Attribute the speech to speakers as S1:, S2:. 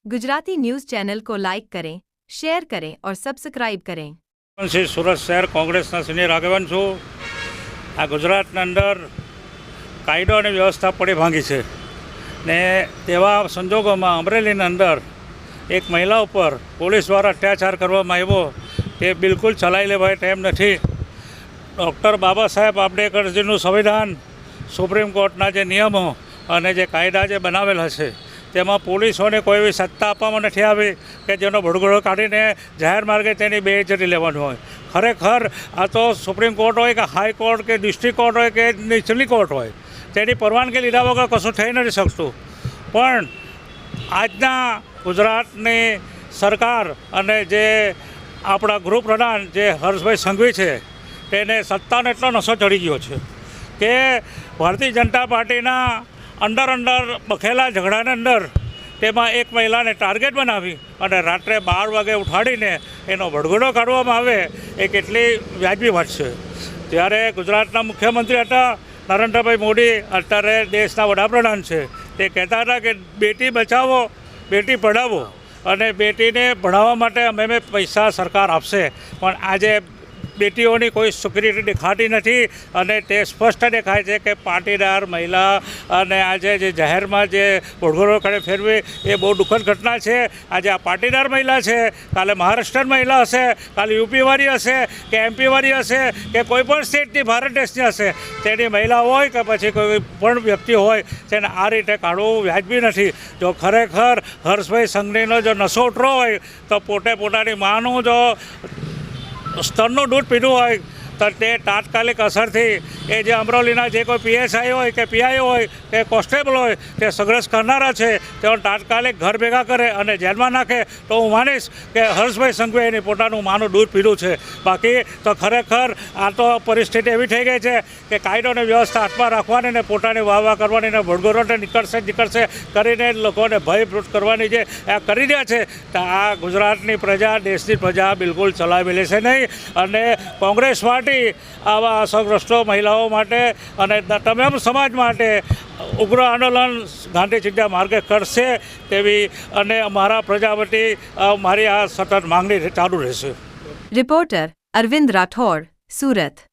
S1: Gujarati news channel को like करें, share करें और सब्सक्राइब करें।
S2: सूरत शहर कांग्रेसना सीनियर આગેવાન છું। આ ગુજરાતના અંદર કાયદો અને વ્યવસ્થા પડે ભાંગી છે ને તેવા સંજોગોમાં અમરેલીના અંદર એક મહિલા ઉપર પોલીસ દ્વારા અત્યાચાર કરવામાં આવ્યો તે બિલકુલ ચલાવી લેવાય તેમ નથી। ડૉક્ટર બાબા સાહેબ આંબેડકરજીનું સંવિધાન, સુપ્રીમ કોર્ટના જે નિયમો અને જે કાયદા જે બનાવેલા છે તેમાં પોલીસોને કોઈ એવી સત્તા આપવામાં નથી આવી કે જેનો ભડગડો કાઢીને જાહેર માર્ગે તેની બેઇજ્જતી લેવાની હોય। ખરેખર આ તો સુપ્રીમ કોર્ટ હોય કે હાઈકોર્ટ કે ડિસ્ટ્રિક્ટ કોર્ટ હોય કે નીચલી કોર્ટ હોય તેની પરવાનગી લીધા વગર કશું થઈ નથી શકતું। પણ આજના ગુજરાતની સરકાર અને જે આપણા ગૃહપ્રધાન જે હર્ષભાઈ સંઘવી છે તેને સત્તાનો એટલો નશો ચડી ગયો છે કે ભારતીય જનતા પાર્ટીના અંદર બખેલા ઝઘડાના અંદર તેમાં એક મહિલાને ટાર્ગેટ બનાવી અને રાત્રે 12 વાગે ઉઠાડીને એનો ભડગડો કાઢવામાં આવે એ કેટલી વ્યાજબી વાત છે। ત્યારે ગુજરાતના મુખ્યમંત્રી હતા નરેન્દ્રભાઈ મોદી, અત્યારે દેશના વડાપ્રધાન છે, તે કહેતા હતા કે બેટી બચાવો બેટી પઢાવો અને બેટીને ભણાવવા માટે અમે પૈસા સરકાર આપશે। પણ આજે બેટીઓની કોઈ સિક્યુરિટી દેખાતી નથી અને તે સ્પષ્ટ દેખાય છે કે પાટીદાર મહિલા અને આજે જે જાહેરમાં જે ભડગડો કરે ફેરવી એ બહુ દુઃખદ ઘટના છે। આજે આ પાટીદાર મહિલા છે, કાલે મહારાષ્ટ્ર મહિલા હશે, કાલે યુપીવાળી હશે કે એમપીવાળી હશે કે કોઈપણ સ્ટેટની ભારત દેશની હશે, તેની મહિલા હોય કે પછી કોઈ પણ વ્યક્તિ હોય તેને આ રીતે કાઢવું વ્યાજબી નથી। જો ખરેખર હર્ષભાઈ સંઘવીનો જો નશો ઉતરો હોય તો પોતાની માનું જો સ્તરનું દૂધ પીધું હોય તો તે તાત્કાલિક અસરથી એ જે અમરેલીના જે કોઈ પીએસઆઈ હોય કે પીઆઈ હોય કે કોન્સ્ટેબલ હોય તે સંઘર્ષ કરનારા છે તેઓ તાત્કાલિક ઘર ભેગા કરે અને જેલમાં નાખે તો હું માનીશ કે હર્ષભાઈ સંઘવીએ એની પોતાનું માનું દૂધ પીધું છે। બાકી તો ખરેખર આ તો પરિસ્થિતિ એવી થઈ ગઈ છે કે કાયદોની વ્યવસ્થા હાથમાં રાખવાની ને પોતાની વાહ કરવાની ને ભડગડો નીકળશે કરીને લોકોને ભયભૂત કરવાની જે આ કરી રહ્યા છે તો આ ગુજરાતની પ્રજા, દેશની પ્રજા બિલકુલ ચલાવી લેશે નહીં। અને કોંગ્રેસ પાર્ટી આવા અસરગ્રસ્તો મહિલાઓ માટે અને તમામ સમાજ માટે ઉગ્ર આંદોલન ગાંધી ચિંતા માર્ગે કરશે તેવી અને અમારા પ્રજા વતી મારી આ સતત માંગણી ચાલુ રહેશે।
S1: रिपोर्टर अरविंद राठौड़, सूरत।